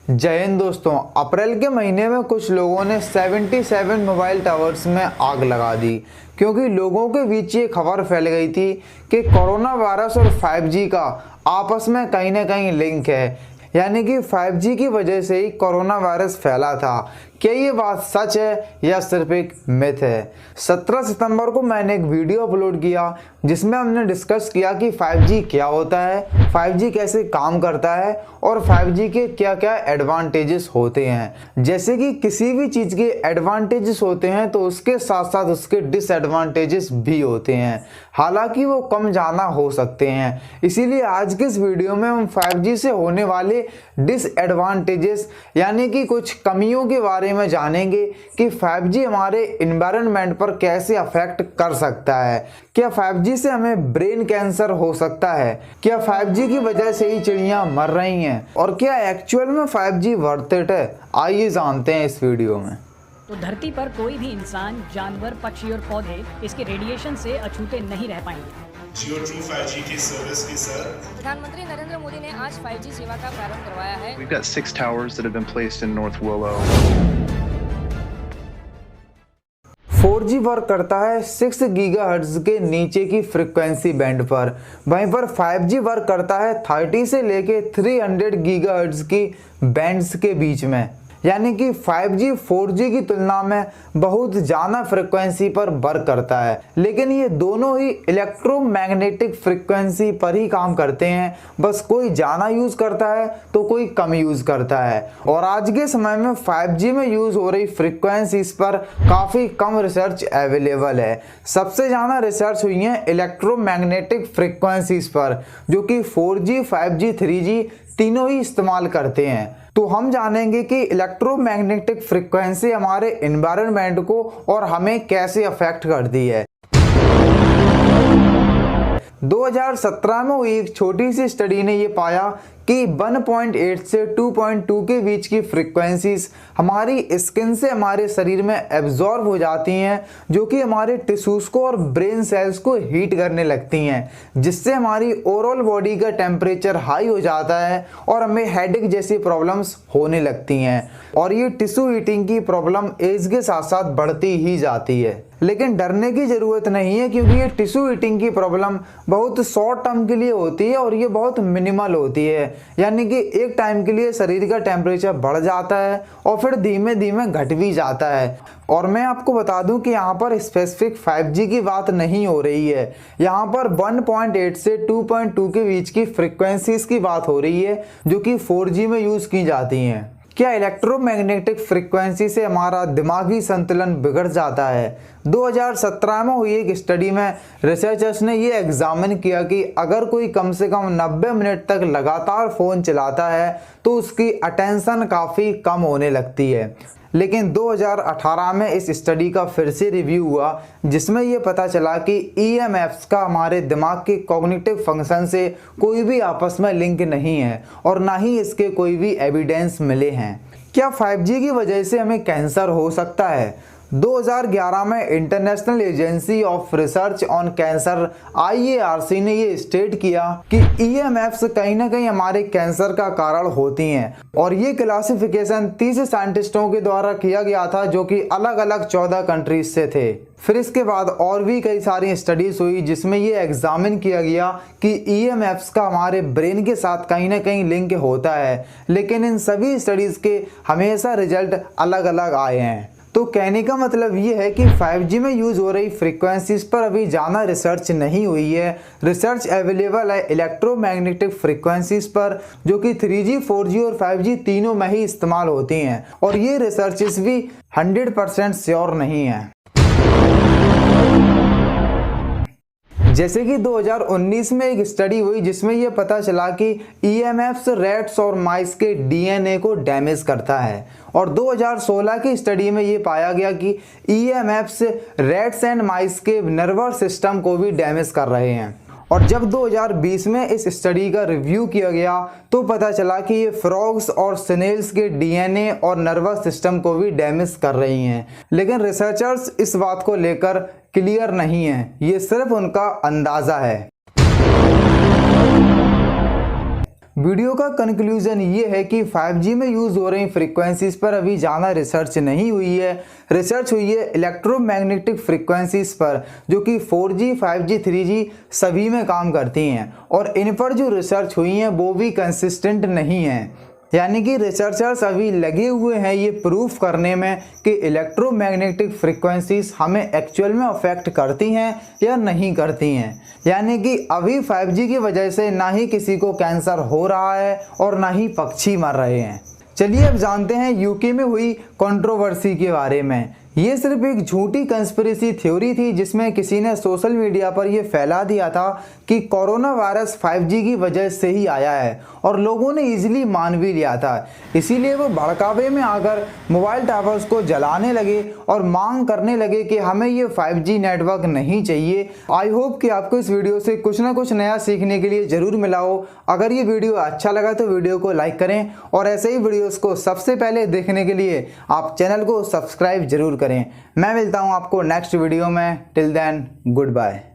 जय हिंद दोस्तों। अप्रैल के महीने में कुछ लोगों ने 77 मोबाइल टावर्स में आग लगा दी क्योंकि लोगों के बीच ये खबर फैल गई थी कि कोरोना वायरस और 5G का आपस में कहीं ना कहीं लिंक है, यानी कि 5G की वजह से ही कोरोना वायरस फैला था। क्या ये बात सच है या सिर्फ एक मिथ है? 17 सितंबर को मैंने एक वीडियो अपलोड किया जिसमें हमने डिस्कस किया कि 5G क्या होता है, 5G कैसे काम करता है और 5G के क्या क्या एडवांटेजेस होते हैं। जैसे कि किसी भी चीज़ के एडवांटेजेस होते हैं तो उसके साथ साथ उसके डिसएडवांटेजेस भी होते हैं, हालांकि वो कम ज़्यादा हो सकते हैं। इसीलिए आज के इस वीडियो में हम 5G से होने वाले डिसएडवांटेजेस यानी कि कुछ कमियों के बारे में जानेंगे कि 5G हमारे एनवायरनमेंट पर कैसे अफेक्ट कर सकता है। क्या 5G से हमें ब्रेन कैंसर हो सकता है? क्या 5G की वजह से ही चिड़ियां मर रही हैं? और क्या एक्चुअल में 5G वर्थ इट है? आइए जानते हैं इस वीडियो में। तो धरती पर कोई भी इंसान, जानवर, पक्षी और पौधे इसके रेडिएशन से अछूते नहीं रह पाएंगे। जियो ट्रू 5G की सर्विस के सर प्रधानमंत्री नरेंद्र मोदी ने आज 5G सेवा का प्रारंभ करवाया है। We've got 6 towers that have been placed in North Willow. 4G work करता है 6 गीगाहर्ट्ज के नीचे की फ्रीक्वेंसी बैंड पर, वहीं पर 5G वर्क करता है 30 से लेके 300 गीगाहर्ट्ज की बैंड्स के बीच में, यानी कि 5G 4G की तुलना में बहुत ज़्यादा फ्रिक्वेंसी पर वर्क करता है। लेकिन ये दोनों ही इलेक्ट्रोमैग्नेटिक फ्रिक्वेंसी पर ही काम करते हैं, बस कोई ज़्यादा यूज़ करता है तो कोई कम यूज़ करता है। और आज के समय में 5G में यूज़ हो रही फ्रिक्वेंसीज पर काफ़ी कम रिसर्च अवेलेबल है। सबसे ज़्यादा रिसर्च हुई है इलेक्ट्रोमैग्नेटिक फ्रिक्वेंसीज पर, जो कि 4G 5G 3G तीनों ही इस्तेमाल करते हैं। तो हम जानेंगे कि इलेक्ट्रोमैग्नेटिक फ्रिक्वेंसी हमारे एनवायरनमेंट को और हमें कैसे अफेक्ट करती है। 2017 में हुई एक छोटी सी स्टडी ने ये पाया कि 1.8 से 2.2 के बीच की फ्रीक्वेंसीज हमारी स्किन से हमारे शरीर में एब्जॉर्ब हो जाती हैं, जो कि हमारे टिश्यूज़ को और ब्रेन सेल्स को हीट करने लगती हैं, जिससे हमारी ओवरऑल बॉडी का टेम्परेचर हाई हो जाता है और हमें हेडेक जैसी प्रॉब्लम्स होने लगती हैं। और ये टिश्यू हीटिंग की प्रॉब्लम एज के साथ साथ बढ़ती ही जाती है। लेकिन डरने की ज़रूरत नहीं है, क्योंकि ये टिश्यू हीटिंग की प्रॉब्लम बहुत शॉर्ट टर्म के लिए होती है और ये बहुत मिनिमल होती है, यानी कि एक टाइम के लिए शरीर का टेम्परेचर बढ़ जाता है और फिर धीमे धीमे घट भी जाता है। और मैं आपको बता दूं कि यहाँ पर स्पेसिफिक 5G की बात नहीं हो रही है, यहाँ पर 1.8 से 2.2 के बीच की फ्रिक्वेंसीज की बात हो रही है, जो कि 4G में यूज़ की जाती हैं। क्या इलेक्ट्रोमैग्नेटिक फ्रिक्वेंसी से हमारा दिमागी संतुलन बिगड़ जाता है? 2017 में हुई एक स्टडी में रिसर्चर्स ने ये एग्जामिन किया कि अगर कोई कम से कम 90 मिनट तक लगातार फ़ोन चलाता है तो उसकी अटेंशन काफ़ी कम होने लगती है। लेकिन 2018 में इस स्टडी का फिर से रिव्यू हुआ, जिसमें ये पता चला कि EMFs का हमारे दिमाग के कॉग्निटिव फंक्शन से कोई भी आपस में लिंक नहीं है और ना ही इसके कोई भी एविडेंस मिले हैं। क्या 5G की वजह से हमें कैंसर हो सकता है? 2011 में international agency of research on cancer IARC ने ये स्टेट किया कि EMFs कहीं ना कहीं हमारे कैंसर का कारण होती हैं, और ये क्लासिफिकेशन 30 साइंटिस्टों के द्वारा किया गया था, जो कि अलग अलग 14 कंट्रीज से थे। फिर इसके बाद और भी कई सारी स्टडीज हुई जिसमें ये एग्जामिन किया गया कि EMFs का हमारे ब्रेन के साथ कहीं ना कहीं लिंक होता है, लेकिन इन सभी स्टडीज के हमेशा रिजल्ट अलग अलग आए हैं। तो कहने का मतलब ये है कि 5G में यूज़ हो रही फ्रीक्वेंसीज पर अभी ज़्यादा रिसर्च नहीं हुई है। रिसर्च अवेलेबल है इलेक्ट्रोमैग्नेटिक फ्रीक्वेंसीज पर, जो कि 3G 4G और 5G तीनों में ही इस्तेमाल होती हैं, और ये रिसर्चेस भी 100% श्योर नहीं है। जैसे कि 2019 में एक स्टडी हुई जिसमें यह पता चला कि EMFs रैट्स और माइस के DNA को डैमेज करता है, और 2016 की स्टडी में ये पाया गया कि EMFs रैट्स एंड माइस के नर्वस सिस्टम को भी डैमेज कर रहे हैं। और जब 2020 में इस स्टडी का रिव्यू किया गया तो पता चला कि ये फ्रॉग्स और स्नेल्स के DNA और नर्वस सिस्टम को भी डैमेज कर रही हैं। लेकिन रिसर्चर्स इस बात को लेकर क्लियर नहीं है, ये सिर्फ उनका अंदाज़ा है। वीडियो का कंक्लूजन ये है कि 5G में यूज़ हो रही फ्रीक्वेंसीज पर अभी ज़्यादा रिसर्च नहीं हुई है। रिसर्च हुई है इलेक्ट्रोमैग्नेटिक फ्रीक्वेंसीज पर, जो कि 4G, 5G, 3G सभी में काम करती हैं, और इन पर जो रिसर्च हुई है वो भी कंसिस्टेंट नहीं है। यानी कि रिसर्चर्स अभी लगे हुए हैं ये प्रूफ करने में कि इलेक्ट्रोमैग्नेटिक फ्रीक्वेंसीज हमें एक्चुअल में अफेक्ट करती हैं या नहीं करती हैं। यानी कि अभी 5G की वजह से ना ही किसी को कैंसर हो रहा है और ना ही पक्षी मर रहे हैं। चलिए अब जानते हैं यूके में हुई कंट्रोवर्सी के बारे में। ये सिर्फ एक झूठी कंस्पिरेसी थ्योरी थी जिसमें किसी ने सोशल मीडिया पर यह फैला दिया था कि कोरोना वायरस 5G की वजह से ही आया है, और लोगों ने इजीली मान भी लिया था। इसीलिए वो भड़कावे में आकर मोबाइल टावर्स को जलाने लगे और मांग करने लगे कि हमें ये 5G नेटवर्क नहीं चाहिए। आई होप कि आपको इस वीडियो से कुछ ना कुछ नया सीखने के लिए ज़रूर मिला हो। अगर ये वीडियो अच्छा लगा तो वीडियो को लाइक करें, और ऐसे ही वीडियोज़ को सबसे पहले देखने के लिए आप चैनल को सब्सक्राइब जरूर करें। मैं मिलता हूँ आपको नेक्स्ट वीडियो में। Till then good bye.